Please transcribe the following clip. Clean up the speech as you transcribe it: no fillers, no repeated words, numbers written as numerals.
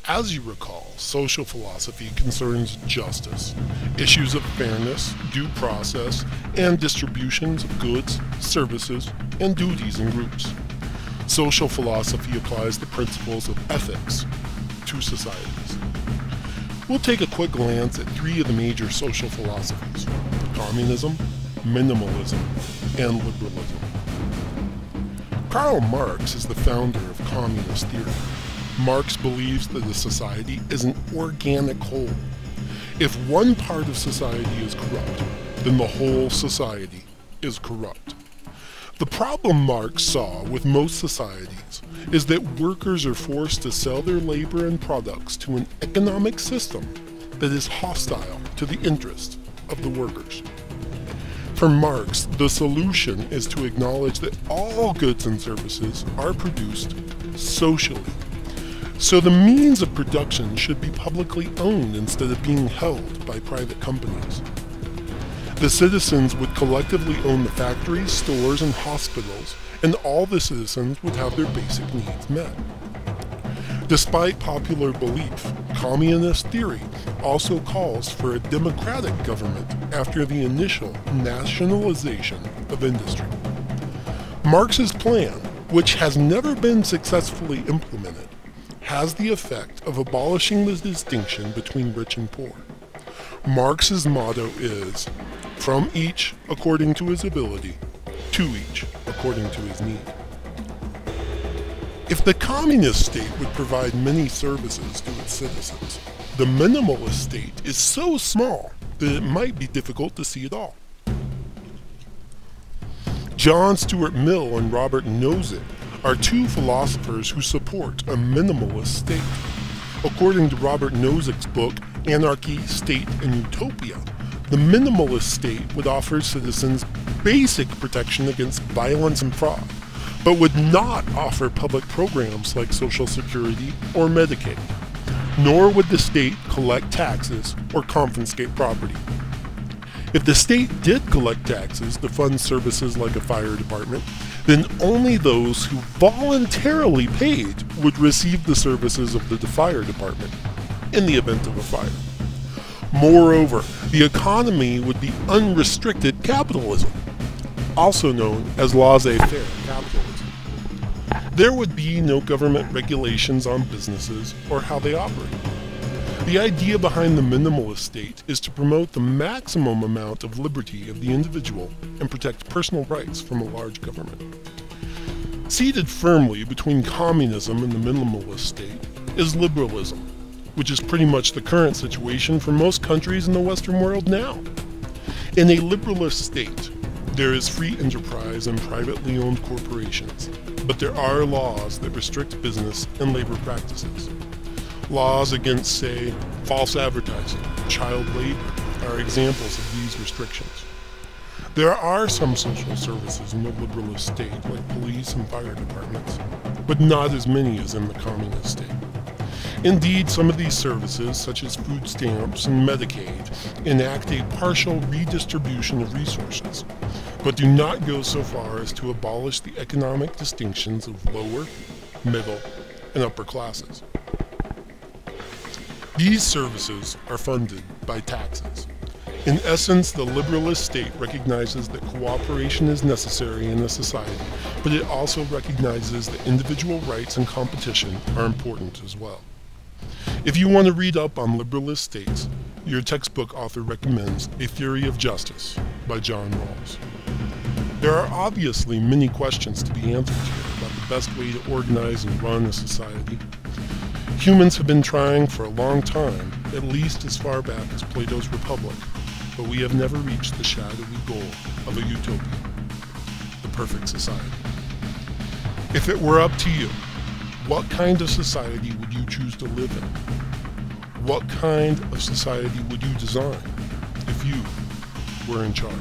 As you recall, social philosophy concerns justice, issues of fairness, due process, and distributions of goods, services, and duties in groups. Social philosophy applies the principles of ethics to societies. We'll take a quick glance at three of the major social philosophies: communism, minimalism, and liberalism. Karl Marx is the founder of communist theory. Marx believes that a society is an organic whole. If one part of society is corrupt, then the whole society is corrupt. The problem Marx saw with most societies is that workers are forced to sell their labor and products to an economic system that is hostile to the interests of the workers. For Marx, the solution is to acknowledge that all goods and services are produced socially. So the means of production should be publicly owned instead of being held by private companies. The citizens would collectively own the factories, stores, and hospitals, and all the citizens would have their basic needs met. Despite popular belief, communist theory also calls for a democratic government after the initial nationalization of industry. Marx's plan, which has never been successfully implemented, has the effect of abolishing the distinction between rich and poor. Marx's motto is, "From each according to his ability, to each according to his need." If the communist state would provide many services to its citizens, the minimalist state is so small that it might be difficult to see it all. John Stuart Mill and Robert Nozick are two philosophers who support a minimalist state. According to Robert Nozick's book, Anarchy, State, and Utopia, the minimalist state would offer citizens basic protection against violence and fraud, but would not offer public programs like Social Security or Medicaid, nor would the state collect taxes or confiscate property. If the state did collect taxes to fund services like a fire department, then only those who voluntarily paid would receive the services of the fire department in the event of a fire. Moreover, the economy would be unrestricted capitalism, also known as laissez-faire capitalism. There would be no government regulations on businesses or how they operate. The idea behind the minimalist state is to promote the maximum amount of liberty of the individual and protect personal rights from a large government. Seated firmly between communism and the minimalist state is liberalism, which is pretty much the current situation for most countries in the Western world now. In a liberalist state, there is free enterprise and privately owned corporations, but there are laws that restrict business and labor practices. Laws against, say, false advertising, child labor, are examples of these restrictions. There are some social services in the liberalist state, like police and fire departments, but not as many as in the communist state. Indeed, some of these services, such as food stamps and Medicaid, enact a partial redistribution of resources, but do not go so far as to abolish the economic distinctions of lower, middle, and upper classes. These services are funded by taxes. In essence, the liberalist state recognizes that cooperation is necessary in a society, but it also recognizes that individual rights and competition are important as well. If you want to read up on liberalist states, your textbook author recommends A Theory of Justice by John Rawls. There are obviously many questions to be answered here about the best way to organize and run a society. Humans have been trying for a long time, at least as far back as Plato's Republic, but we have never reached the shadowy goal of a utopia, the perfect society. If it were up to you, what kind of society would you choose to live in? What kind of society would you design if you were in charge?